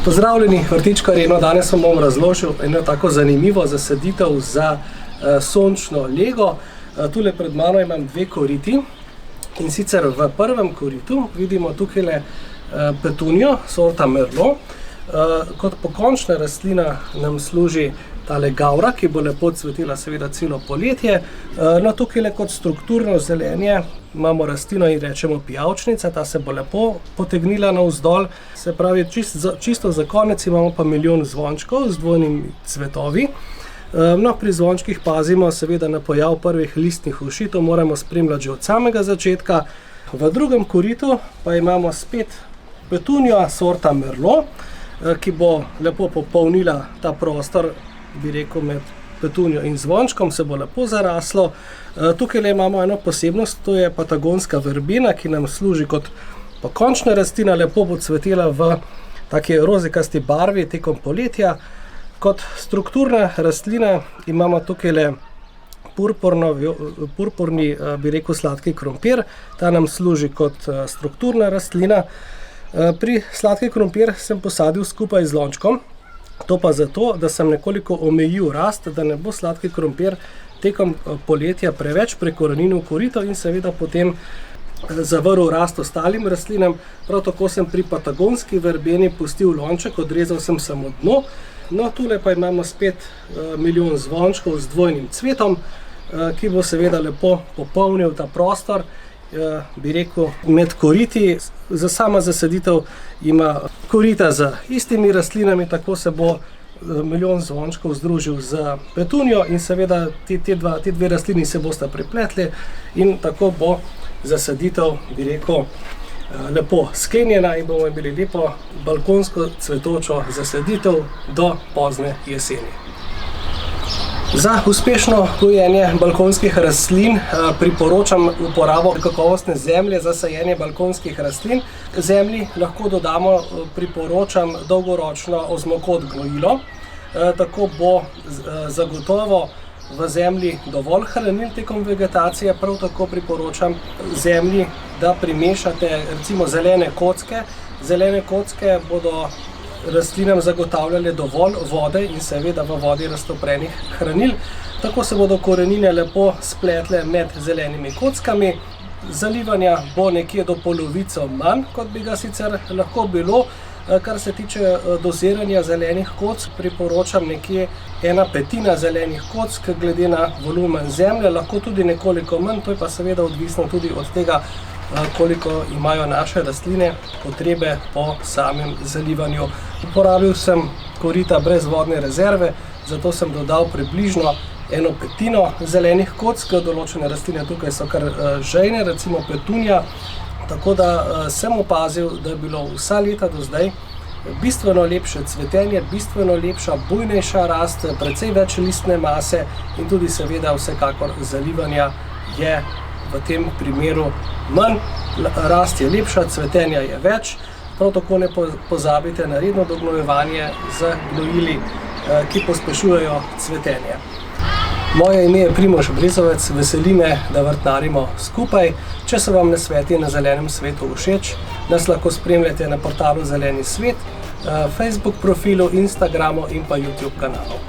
Pozdravljeni vrtičkarji, danes vam bom razložil eno tako zanimivo zasaditev za sončno lego. Tule pred mano imam dve koriti in sicer v prvem koritu vidimo tukaj petunijo sorta Merlot. Kot pokončna rastlina nam služi tale gavra, ki bo lepo cvetela seveda celo poletje. No, tukaj kot strukturno zelenje imamo rastlino in rečemo pijavčnica, ta se bo lepo potegnila navzdol. Se pravi, čisto za konec imamo pa milijon zvončkov z dvojnimi cvetovi. No, pri zvončkih pazimo seveda na pojav prvih listnih uši, to moramo spremljati že od samega začetka. V drugem koritu pa imamo spet petunijo sorta Merlot, ki bo lepo popolnila ta prostor, bi rekel, med petunijo in zvončkom, se bo lepo zaraslo. Tukaj imamo eno posebnost, to je patagonska verbena, ki nam služi kot pokončna rastlina, lepo bo cvetela v taki rozikasti barvi tekom poletja. Kot strukturna rastlina imamo tukaj purpurni, bi rekel, sladki krompir, ta nam služi kot strukturna rastlina. Pri sladki krompir sem posadil skupaj z lončkom, to pa zato, da sem nekoliko omejil rast, da ne bo sladki krompir tekom poletja preveč prekoreninil korito in seveda potem zavrl rast ostalim rastlinam. Prav tako sem pri patagonski verbeni pustil lonček, odrezal sem samo dno. No, tule pa imamo spet milijon zvončkov z dvojnim cvetom, ki bo seveda lepo popolnil ta prostor, bi rekel, med koriti. Za sama zasaditev ima korita z istimi rastlinami, tako se bo milijon zvončkov združil z petunijo in seveda ti dve rastlini se bosta prepletli in tako bo zasaditev, bi rekel, lepo sklenjena in bomo imeli lepo balkonsko cvetočo zasaditev do pozne jeseni. Za uspešno gojenje balkonskih rastlin priporočam uporabo kakovostne zemlje za sajenje balkonskih rastlin. Zemlji lahko dodamo, priporočam, dolgoročno ozmokot gnojilo. Tako bo zagotovo v zemlji dovolj hranil tekom vegetacije. Prav tako priporočam zemlji, da primešate recimo zelene kocke. Zelene kocke bodo rastlinam zagotavljale dovolj vode in seveda v vodi raztoprenih hranil. Tako se bodo korenine lepo spletle med zelenimi kockami. Zalivanja bo nekje do polovico manj, kot bi ga sicer lahko bilo. Kar se tiče doziranja zelenih kock, priporočam nekje 1/5 zelenih kock glede na volumen zemlje, lahko tudi nekoliko manj, to je pa seveda odvisno tudi od tega, koliko imajo naše rastline potrebe po samem zalivanju. Uporabil sem korita brez vodne rezerve, zato sem dodal približno 1/5 zelenih kock. Določene rastline tukaj so kar žejne, recimo petunija. Tako da sem opazil, da je bilo vsa leta do zdaj bistveno lepše cvetenje, bistveno lepša, bujnejša rast, precej več listne mase in tudi seveda vsekakor zalivanja je v tem primeru manj. Rast je lepša, cvetenja je več. Prav tako ne pozabite na redno dognojevanje z gnojili, ki pospešujejo cvetenje. Moje ime je Primož Brezovec, veseli me, da vrtnarimo skupaj. Če so vam nasveti na Zelenem svetu všeč, nas lahko spremljate na portalu Zeleni svet, Facebook profilu, Instagramu in pa YouTube kanalu.